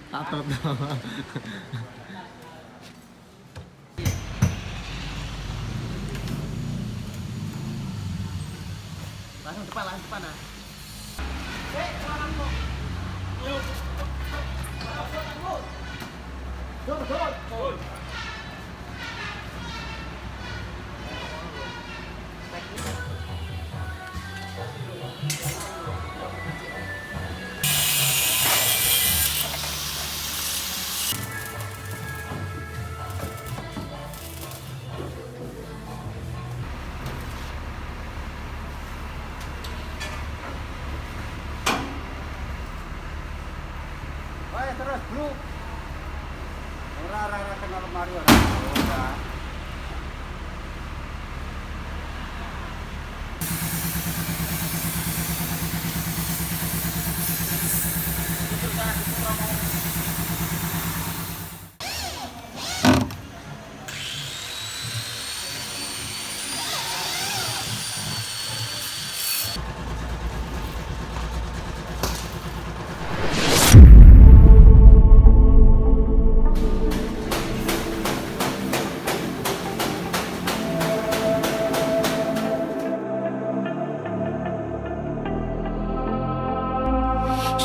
Tatot dong. Langsung depan nah. Terus bro, orang kenal lemari orang.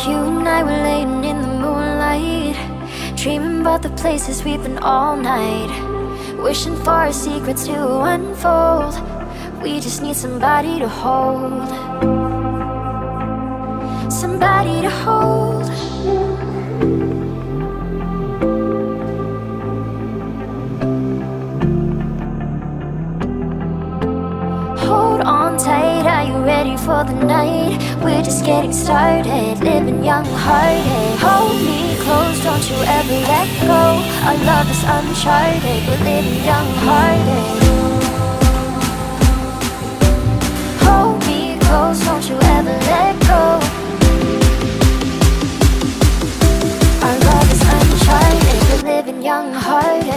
You and I were laying in the moonlight, dreaming about the places we've been all night, wishing for our secrets to unfold. We just need somebody to hold, somebody to hold. Hold on tight, are you ready for the night? We're just getting started, living young hearted. Hold me close, don't you ever let go. Our love is uncharted, we're living young hearted. Hold me close, don't you ever let go. Our love is uncharted, we're living young hearted.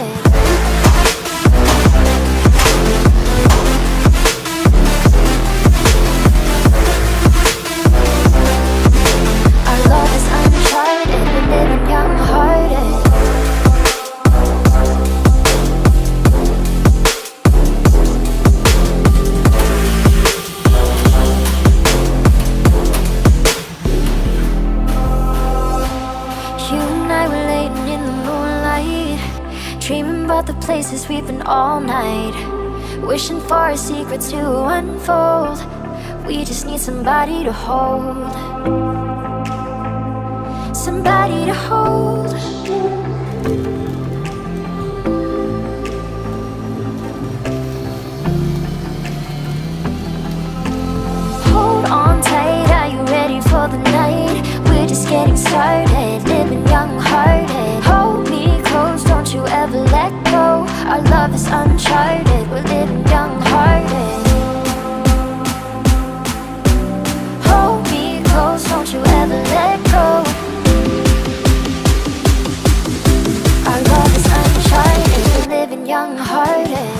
The places we've been all night, wishing for our secrets to unfold. We just need somebody to hold, somebody to hold. Hold on tight, are you ready for the night? We're just getting started, living young hearted. Hold me close, don't you ever let go. Our love is uncharted, we're living young hearted. Hold me close, don't you ever let go. Our love is uncharted, we're living young hearted.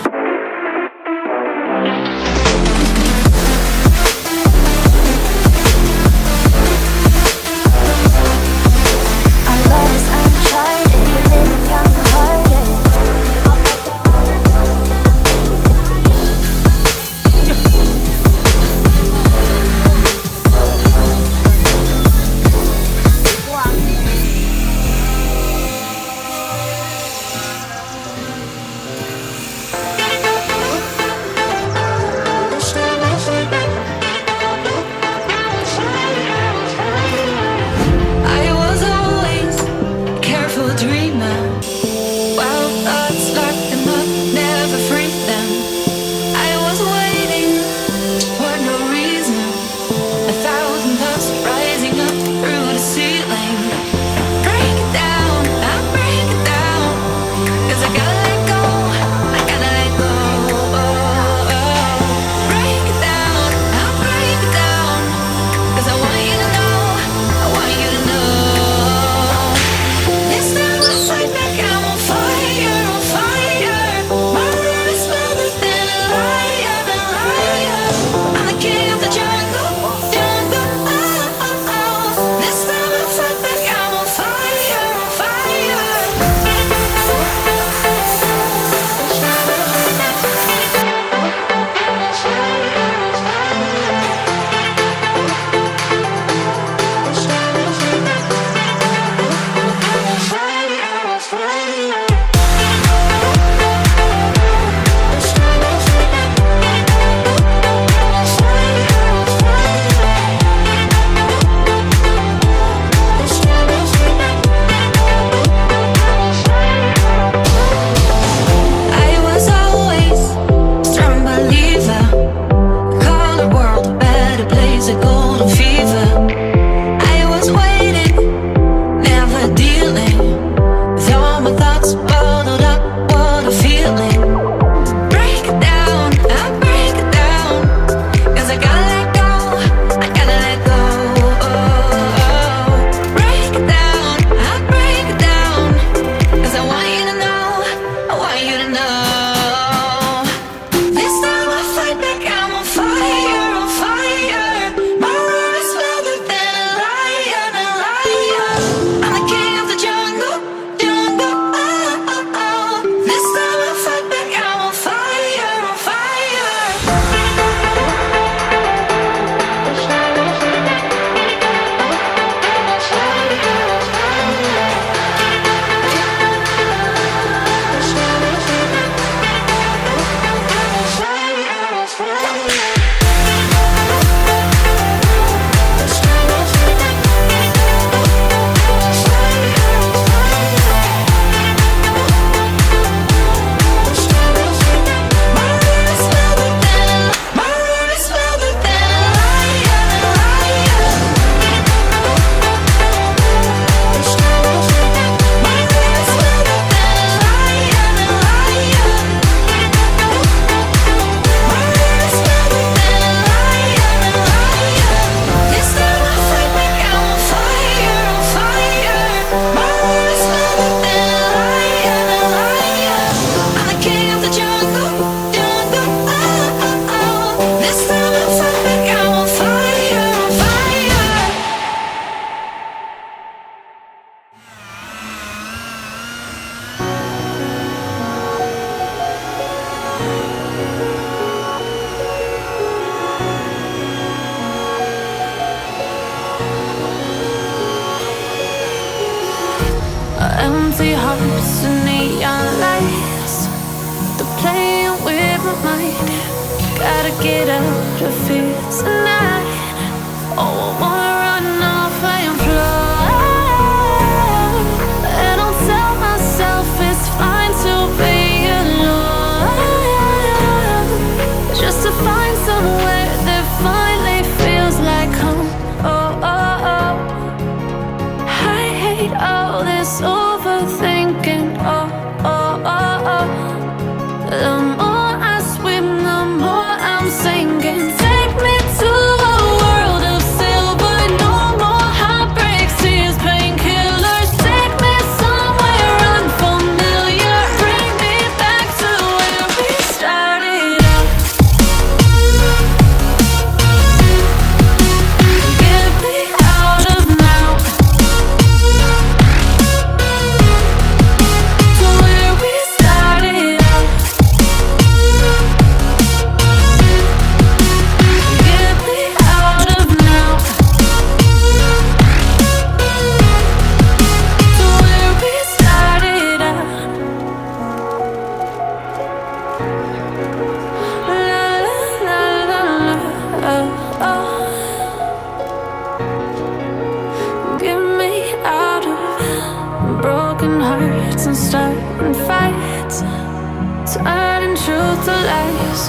Empty hearts and neon lights, they're playing with my mind. Gotta get out of here tonight. Oh, I wanna run off and fly. And I'll tell myself it's fine to be alone, just to find somewhere that finally feels like home. Oh, oh, oh. I hate all this overthinking. Oh, oh, oh, oh. The more I swim, the more I'm sinking. Take me to a world of silver. No more heartbreaks, tears, painkillers. Take me somewhere unfamiliar. Bring me back to where we started out. Get me out of now, to where we started out. Get me out of now, to where we started out. La la la la, oh, oh. Get me out of broken hearts and starting fights, turning truth to lies.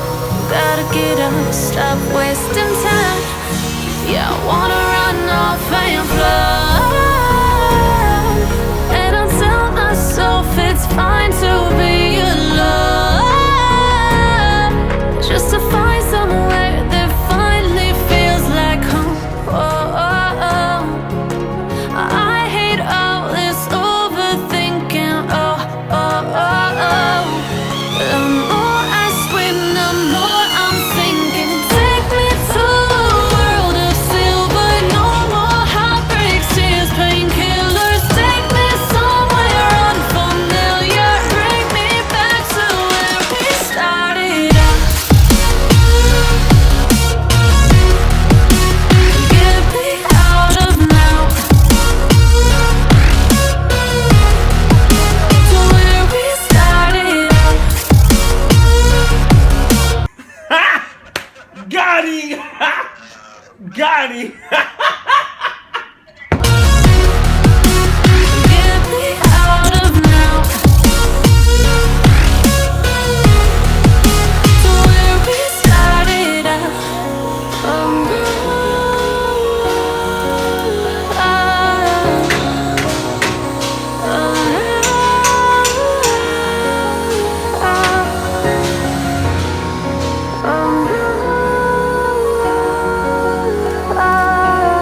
Gotta get up, stop wasting time. Yeah, I wanna run off and fly. And I'll tell myself it's fine to be alone, just to find somewhere that finally feels like home. Oh, oh, oh. I hate all this overthinking. Oh, oh, oh, oh. The more I swim, the more I'm sinking. Take me to a world of silver. No more heartbreaks, tears, painkillers. Take me somewhere unfamiliar. Bring me back to where we started out. Get me out of now, to where we started out. Got him! Got him! Get me out of now, to where we started out. Oh, oh, oh, oh.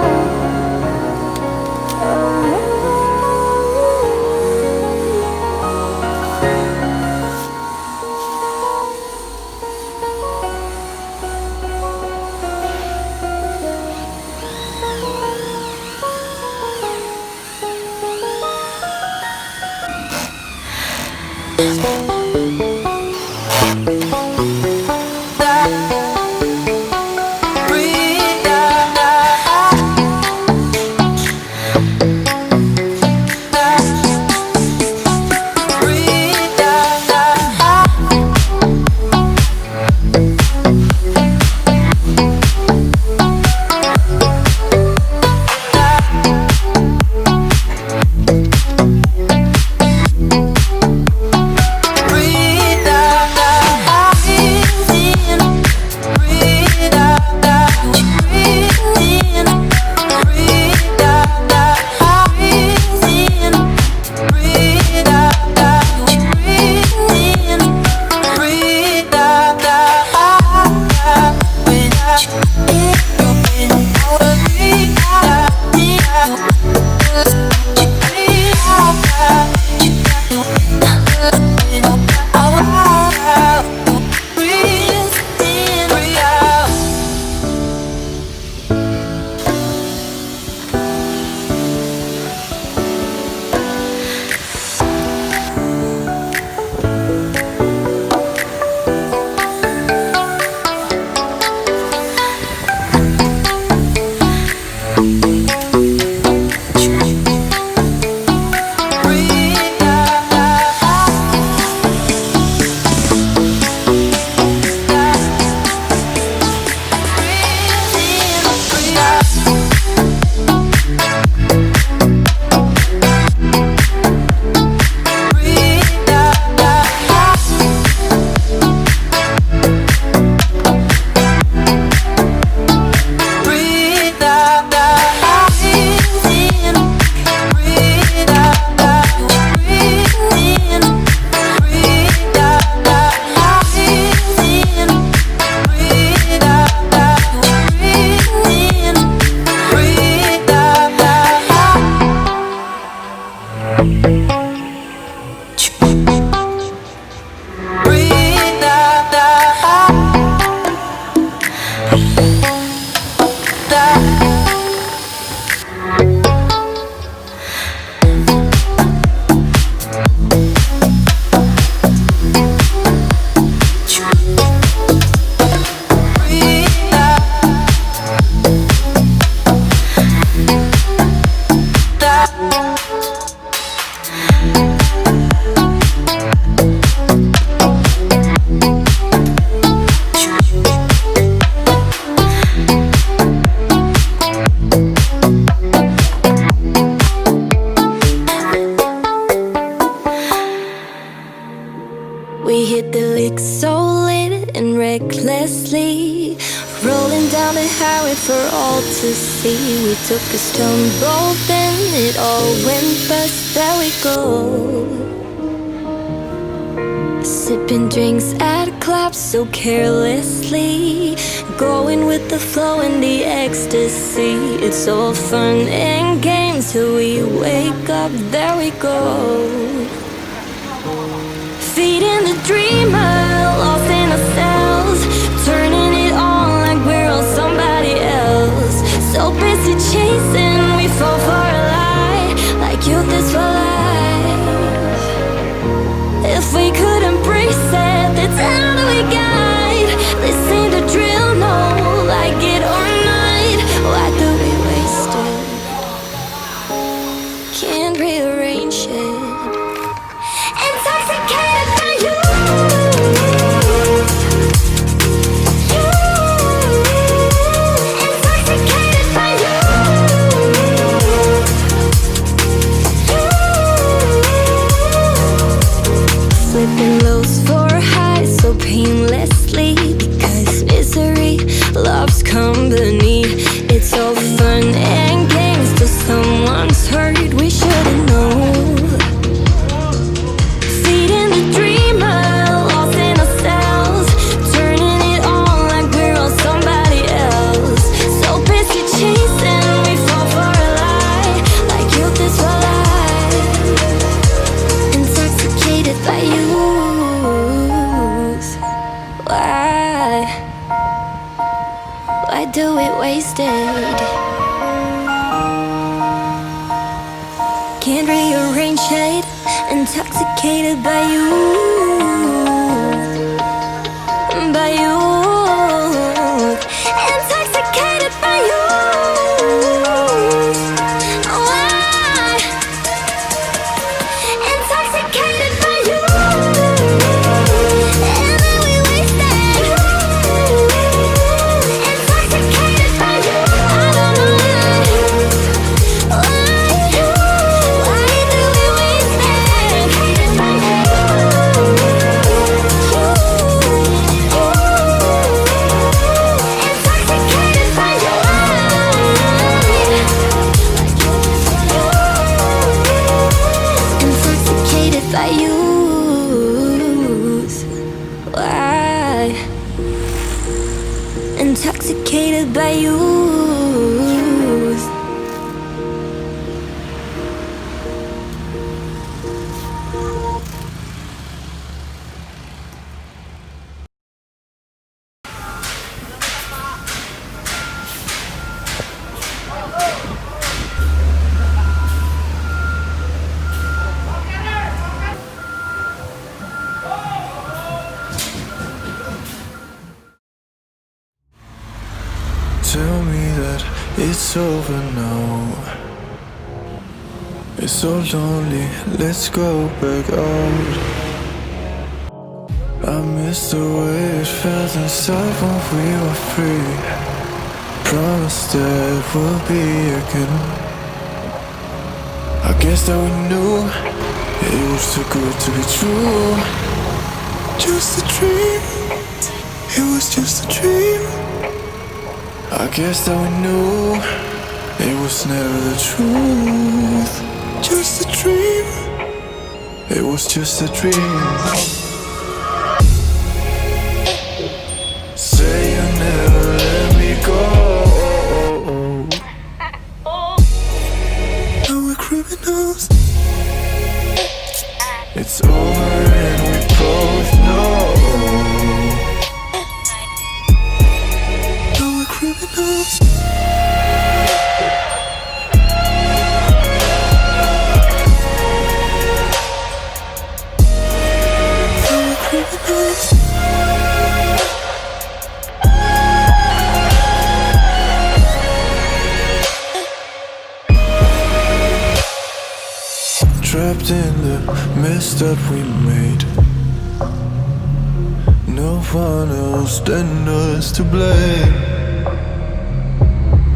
We hit the lick so lit and recklessly, rolling down the highway for all to see. We took a stone boat, then it all went bust. There we go, sipping drinks at clubs so carelessly, going with the flow and the ecstasy. It's all fun and games till we wake up. There we go, feeding the dreamer, lost in ourselves, turning it on like we're on somebody else. So busy chasing, we fall for a lie, like youth is for life. If we could embrace it, that's how do we guide. This ain't the drill, no, like it or not. Why do we waste it? Can't rearrange it. Flipping lows for highs so painlessly, because misery loves company. It's all fun and games till someone's hurt. We should've known. Feeding the dreamer, lost in ourselves, turning it on like we're on somebody else. So busy chasing, we fall for a lie, like youth is for life. Intoxicated by youth. Why do it wasted? Can't rearrange it. Intoxicated by you, by you. Intoxicated by you. Why? Intoxicated by you. And then we wasted. Intoxicated by you. I don't know why. Why do we waste it? Intoxicated by you. Intoxicated by you. Intoxicated by youth. Why? Intoxicated by youth. Tell me that it's over now. It's so lonely, let's go back out. I miss the way it felt inside when we were free. Promise that we'll be again. I guess that we knew it was too good to be true. Just a dream, it was just a dream. I guess that we knew it was never the truth. Just a dream, it was just a dream. Say you never let me go. Now we're criminals. It's over and we both know. Now criminals. They were criminals. Trapped in the mess that we made. No one else than us to blame.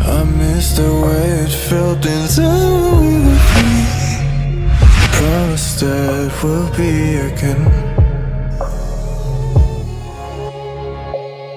I miss the way it felt inside when we were free. Promise that we'll be again.